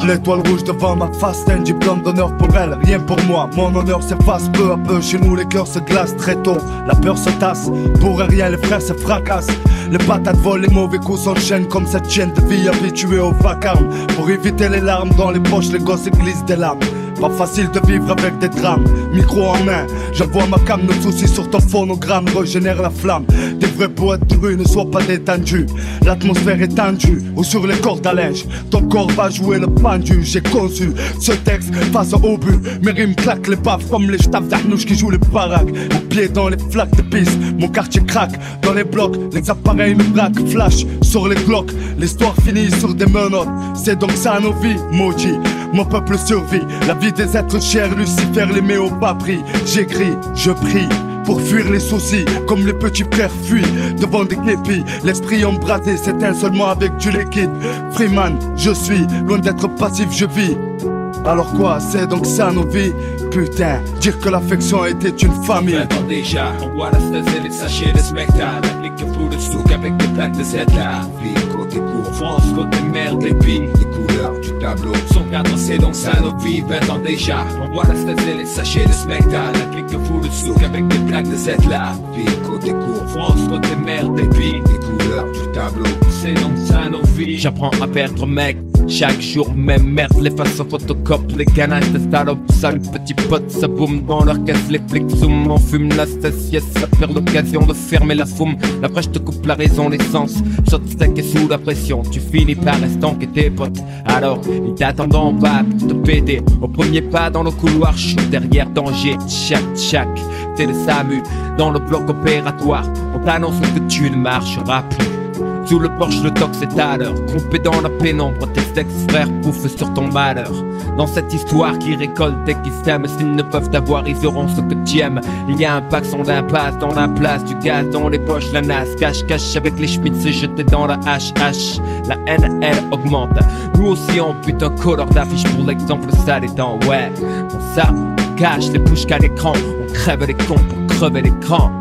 L'étoile rouge devant ma face, c'est un diplôme d'honneur pour elle, rien pour moi. Mon honneur s'efface peu à peu, chez nous les cœurs se glacent très tôt. La peur se tasse, pour rien les frères se fracassent. Les patates volent, les mauvais coups s'enchaînent comme cette chaîne de vie habituée au vacarme. Pour éviter les larmes dans les poches, les gosses glissent des lames. Pas facile de vivre avec des drames. Micro en main, j'envoie ma cam, nos soucis sur ton phonogramme régénère la flamme. Des vrais poètes de rue ne soient pas détendus. L'atmosphère est tendue, ou sur les cordes à linge. Ton corps va jouer le pendu. J'ai conçu ce texte face au but. Mes rimes claquent les baffes comme les staffs d'Arnouche qui jouent les baraques. Les pieds dans les flaques de piste, mon quartier craque. Dans les blocs, les appareils me braquent. Flash sur les glocks, l'histoire finit sur des menottes. C'est donc ça nos vies, maudit. Mon peuple survit, la vie des êtres chers, Lucifer les met au bas prix. J'écris, je prie, pour fuir les soucis, comme les petits frères fuient devant des képis. L'esprit embrasé s'éteint seulement avec du liquide. Freeman, je suis, loin d'être passif, je vis. Alors quoi, c'est donc ça nos vies? Putain, dire que l'affection était une famille. Attends déjà, on voit la station et les sachets de spectacle. La clique fout de souk avec des plaques de cette là. Ville, côté cour, France, côté mer, des pays. Les couleurs du tableau, son cadre c'est donc ça nos vies. 20 ans déjà, on voit la station et les sachets de spectacle. La clique fout de souk avec des plaques de cette là. Ville, côté cour, France, côté mer, des pays. Les couleurs du tableau, c'est donc ça nos vies. J'apprends à perdre mec. Chaque jour même merde, les faces en photocop, les ganaches de salope. Salut petit pote, ça boum dans leur caisse, les flics zoom. On fume la yes, ça perd l'occasion de fermer la foume. Après je te coupe la raison, l'essence saute sec et sous la pression. Tu finis par estanquer tes potes. Alors ils t'attendent en bas pour te péter. Au premier pas dans le couloir, je suis derrière danger. Tchac tchac, c'est le SAMU dans le bloc opératoire. On t'annonce que tu ne marcheras plus. Sous le porche, le tox est à l'heure. Trompé dans la pénombre, tes ex-frères bouffent sur ton malheur. Dans cette histoire qui récolte et qui sème, s'ils ne peuvent t'avoir, ils auront ce que tu aimes. Il y a un paxon d'impasse dans la place, du gaz dans les poches, la nasse. Cache avec les schmitts se jeter dans la HH. La haine, elle augmente. Nous aussi on bute un colleur d'affiche pour l'exemple ça des temps. Ouais, on ça cache les bouches qu'à l'écran. On crève les cons pour crever l'écran.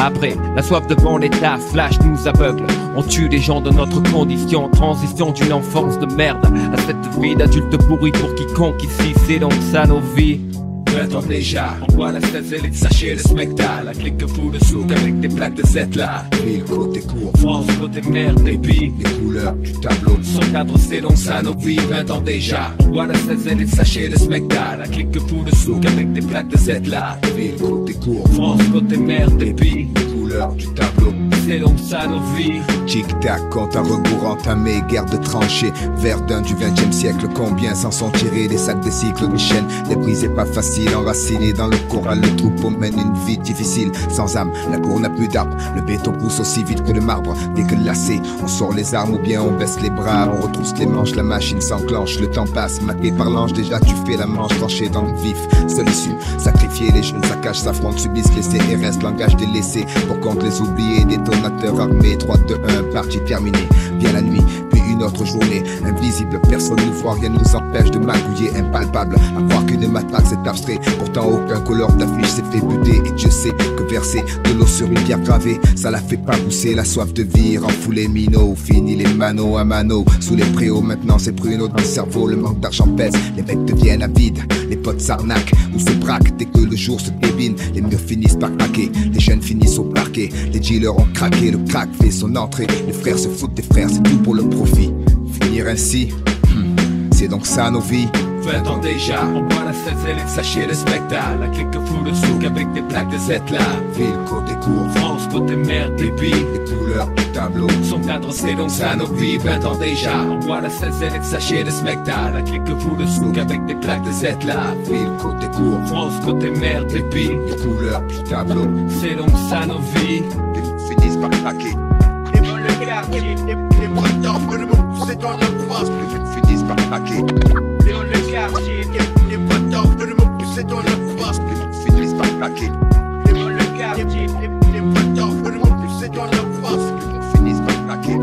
Après, la soif de vendetta flash nous aveugle. On tue les gens de notre condition. Transition d'une enfance de merde à cette vie d'adulte pourri pour quiconque ici. C'est donc ça nos vies. 20 ans déjà, on voit la station et les sachets de spectacle. La clique fout de souk avec des plaques de cette là. Ville, côté cour, France, côté mer, des pays. Les couleurs du tableau, son cadre c'est donc ça nos vies. 20 ans déjà, on voit la station et les sachets de spectacle. La clique fout de souk avec des plaques de cette là. Ville, côté cour, France, côté mer, des pays. Les couleurs du tableau, c'est donc ça nos vies. Tic-tac, compte à rebours entamé, guerre de tranchées. Verdun du 20e siècle, combien s'en sont tirés? Des sacs, des cycles, des chaînes, des brises et pas facile. Enraciné dans le corral, le troupeau mène une vie difficile. Sans âme, la cour n'a plus d'arbre. Le béton pousse aussi vite que le marbre. Déglacé, on sort les armes ou bien on baisse les bras. On retrousse les manches, la machine s'enclenche. Le temps passe, maté par l'ange, déjà tu fais la manche. Tranché dans le vif, seule issue. Sacrifier les jeunes saccages, s'affrontent, subissent, laisser et reste. Langage délaissé, pour compte les oubliés. Détonateur armé, 3, 2, 1, partie terminée. Vient la nuit, puis une autre journée. Invisible, personne ne voit, rien ne nous empêche de magouiller. Impalpable, à croire qu'une matraque c'est abstrait. Pourtant aucun couleur d'affiche s'est fait buter. Et Dieu sait que verser de l'eau sur une pierre gravée, ça la fait pas pousser. La soif de vie renfoule les minots. Fini les mano à mano. Sous les préaux maintenant c'est pruneau dans le cerveau. Le manque d'argent pèse, les mecs deviennent avides. Les potes s'arnaquent ou se braquent dès que le jour se débine. Les murs finissent par craquer, les jeunes finissent au parquet. Les dealers ont craqué, le crack fait son entrée. Les frères se foutent des frères, c'est tout pour le profit. Finir ainsi, c'est donc ça nos vies. 20 ans déjà, on voit la station et les sachets de spectacle. La clique fout de souk avec des plaques de cette là. Ville, côté cour, France, côté mer, des pays. Les couleurs du tableau, son cadre c'est donc ça nos vies. 20 ans déjà, on voit la station et les sachets de spectacle. La clique fout de souk avec des plaques de cette là. Ville, côté cour, France, côté mer, des pays. Les couleurs du tableau, c'est donc ça nos vies. Ils finissent par craquer. Les dans le quartier, les bras d'or, le monde poussé dans la France. Ils finissent par craquer. Les dans le quartier, les bras d'or, le monde poussé dans la France. Ils finissent par craquer. Les dans le quartier, les bras d'or, le monde poussé dans la France. Ils finissent par craquer.